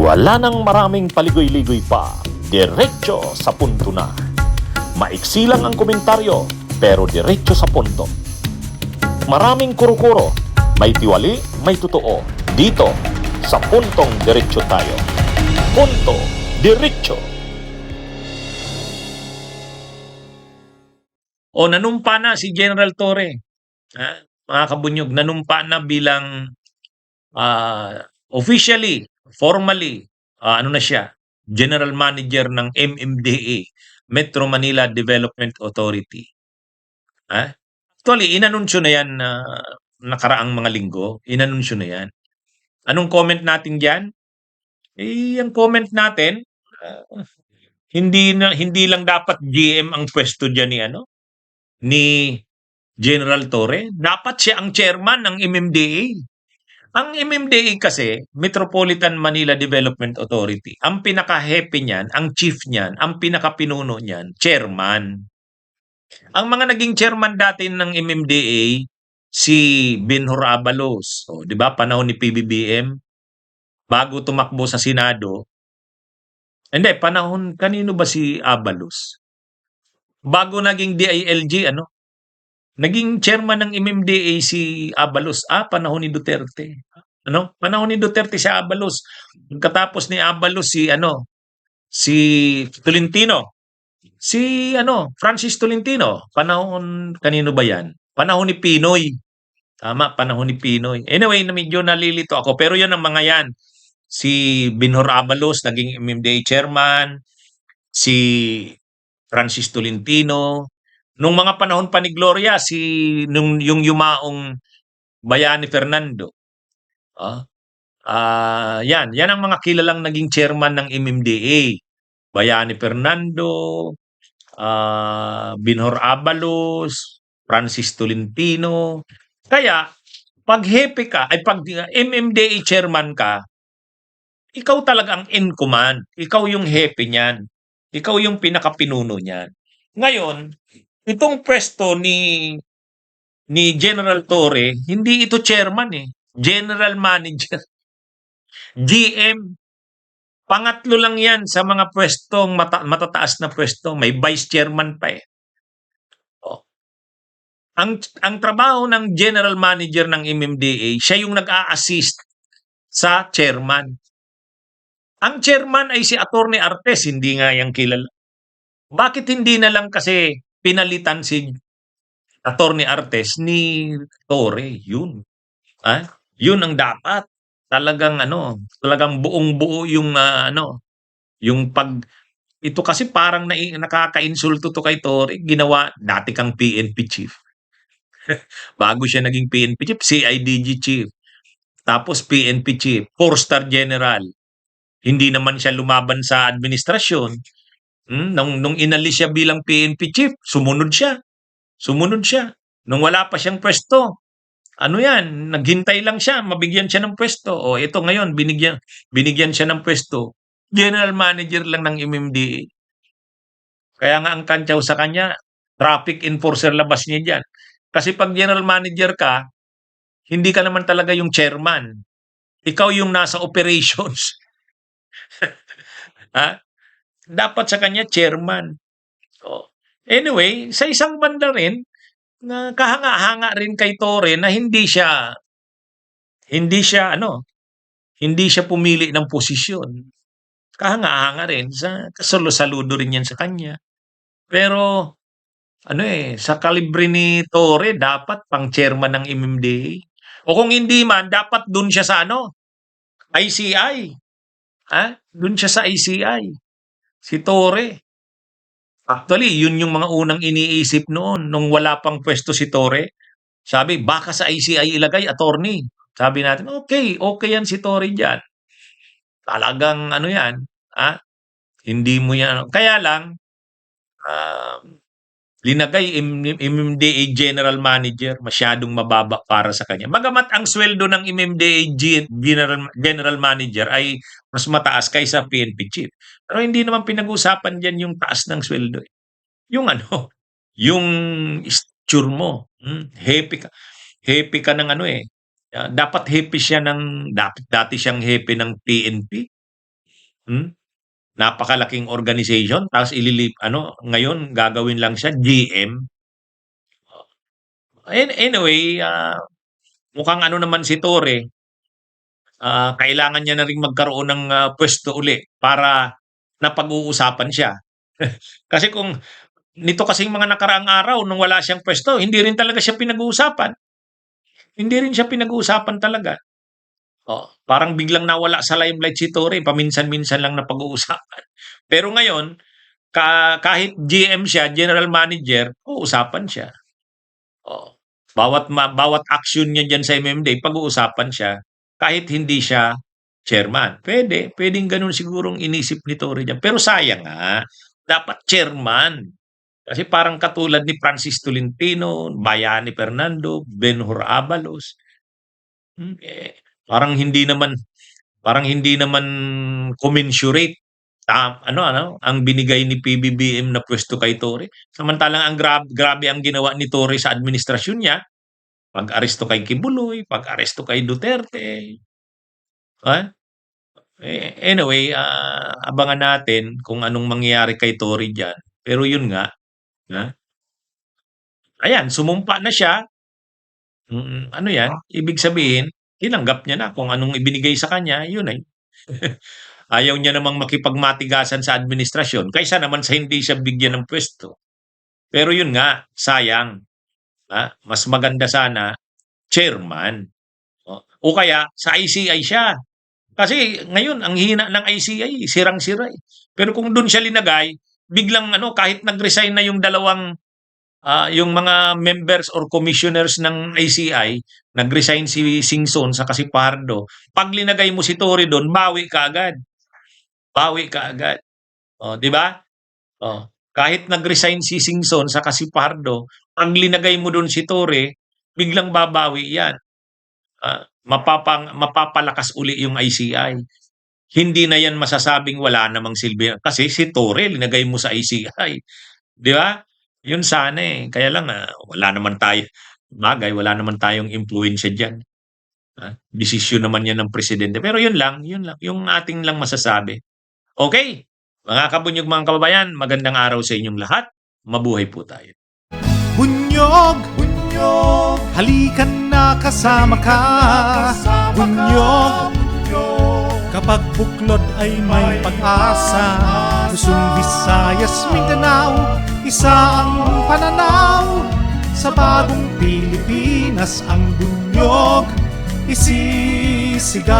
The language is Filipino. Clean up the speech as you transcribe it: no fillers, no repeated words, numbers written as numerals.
Wala nang maraming paligoy-ligoy pa, diretso sa punto na. Maiksi lang ang komentaryo, pero diretso sa punto. Maraming kuro-kuro, may tiwali, may totoo. Dito, sa puntong diretso tayo. Punto, diretso. O nanumpa na si General Torre. Mga kabunyog, nanumpa na bilang officially, formally, ano na siya, General Manager ng MMDA, Metro Manila Development Authority. Actually, inanunsyo na yan nakaraang mga linggo. Inanunsyo na yan. Anong comment natin diyan? Ang comment natin, hindi lang dapat GM ang pwesto diyan ni General Torre. Dapat siya ang chairman ng MMDA. Ang MMDA kasi, Metropolitan Manila Development Authority, ang pinaka-hepe niyan, ang chief niyan, ang pinaka-pinuno niyan, chairman. Ang mga naging chairman dati ng MMDA, si Binhor Abalos, 'di ba, panahon ni PBBM, bago tumakbo sa Senado. Hindi, panahon, kanino ba si Abalos? Bago naging DILG, naging chairman ng MMDA si Abalos, panahon ni Duterte. Panahon ni Duterte si Abalos. Pagkatapos ni Abalos si Tolentino. Francis Tolentino. Panahon, kanino ba yan? Panahon ni Pinoy. Tama, panahon ni Pinoy. Anyway, medyo nalilito ako. Pero yan ang mga yan. Si Binhor Abalos, naging MMDA chairman. Si Francis Tolentino. Nung mga panahon pa ni Gloria, yung yumaong Bayani Fernando. Yan ang mga kilalang naging chairman ng MMDA. Bayani Fernando, Binhor Abalos, Francis Tolentino. Kaya, pag hepe ka, pag MMDA chairman ka, ikaw talaga ang in command. Ikaw yung hepe niyan. Ikaw yung pinakapinuno niyan. Ngayon, itong pwesto ni General Torre, hindi ito chairman General Manager. GM. Pangatlo lang yan sa mga pwestong matataas na pwesto. May vice chairman pa Ang trabaho ng general manager ng MMDA, siya yung nag-a-assist sa chairman. Ang chairman ay si Attorney Artes, hindi nga yung kilala. Bakit hindi na lang kasi pinalitan si Attorney Artes ni Torre? Yun. Yun ang dapat. Talagang buong-buo yung ito kasi parang nakaka-insulto to kay Torre. Ginawa, dati kang PNP chief. Bago siya naging PNP chief, CIDG chief. Tapos PNP chief, 4-star general. Hindi naman siya lumaban sa administrasyon. Nung inalis siya bilang PNP chief, sumunod siya. Nung wala pa siyang pwesto, naghintay lang siya, mabigyan siya ng pwesto. Ito ngayon, binigyan siya ng pwesto. General manager lang ng MMDA. Kaya nga ang kantyaw sa kanya, traffic enforcer labas niya dyan. Kasi pag general manager ka, hindi ka naman talaga yung chairman. Ikaw yung nasa operations. Dapat sa kanya chairman. Anyway, sa isang banda rin, kahanga-hanga rin kay Torre na hindi siya pumili ng posisyon. Kahanga-hanga rin, saludo rin yan sa kanya. Pero sa kalibre ni Torre, dapat pang chairman ng MMDA. O kung hindi man, dapat dun siya sa ICI. Dun siya sa ICI. Si Torre. Actually, yun yung mga unang iniisip noon nung wala pang pwesto si Torre. Sabi, baka sa ICI ilagay, attorney. Sabi natin, okay yan si Torre dyan. Talagang yan, hindi mo yan. Kaya lang, linagay MMDA General Manager, masyadong mababa para sa kanya. Bagamat ang sweldo ng MMDA General Manager ay mas mataas kaysa PNP Chief. Pero hindi naman pinag-usapan dyan yung taas ng sweldo. Yung yung isture mo. Happy ka. Happy ka ng dapat happy siya dati siyang happy ng PNP. Hmm? Napakalaking organization tapos ngayon gagawin lang siya GM. Anyway, mukhang ano naman si Torre, kailangan niya na ring magkaroon ng pwesto uli para napag-uusapan siya. Kasi kung nito kasing mga nakaraang araw nung wala siyang pwesto, hindi rin talaga siya pinag-uusapan. Hindi rin siya pinag-uusapan talaga. Oh, parang biglang nawala sa limelight si Torre, paminsan-minsan lang na pag-uusapan. Pero ngayon, kahit GM siya, general manager, uusapan siya. Oh. Bawat action niya diyan sa MMDA, pag-uusapan siya kahit hindi siya chairman. Pwedeng gano'n sigurong inisip ni Torre diyan. Pero sayang nga, dapat chairman. Kasi parang katulad ni Francis Tolentino, Bayani Fernando, Benhur Abalos, parang hindi naman commensurate ang binigay ni PBBM na pwesto kay Torre. Samantalang grabe ang ginawa ni Torre sa administrasyon niya, pag-aresto kay Kibuloy, pag-aresto kay Duterte. Ah, anyway, abangan natin kung anong mangyayari kay Torre diyan. Pero yun nga, ah, ayan, sumumpa na siya. Ano yan, ibig sabihin, tinanggap niya na kung anong ibinigay sa kanya, yun ay. Ayaw niya namang makipagmatigasan sa administrasyon kaysa naman sa hindi siya bigyan ng pwesto. Pero yun nga, sayang. Mas maganda sana chairman. O kaya sa ICI siya. Kasi ngayon, ang hina ng ICI, sirang-sira eh. Pero kung doon siya linagay, biglang kahit nag-resign na yung mga members or commissioners ng ICI, nag-resign si Singson sa Kasipardo, pag linagay mo si Torre doon, bawi ka agad. Bawi ka agad. O, di ba? O, kahit nag-resign si Singson sa Kasipardo, pag linagay mo doon si Torre, biglang babawi yan. Mapapalakas uli yung ICI. Hindi na yan masasabing wala namang silbi. Kasi si Torre, linagay mo sa ICI. Di ba? Yun sana eh. Kaya lang, wala naman tayong impluensya dyan. Desisyon naman yan ng presidente. Pero yun lang, yung ating lang masasabi. Okay, mga kabunyog mga kababayan, magandang araw sa inyong lahat. Mabuhay po tayo. Bunyog, bunyog, halikan na kasama ka. Bunyog, kapag buklod ay may pag-asa. Luzon, Visayas, Mindanao, isa ang pananaw. Sa bagong Pilipinas ang bunyog isisigaw.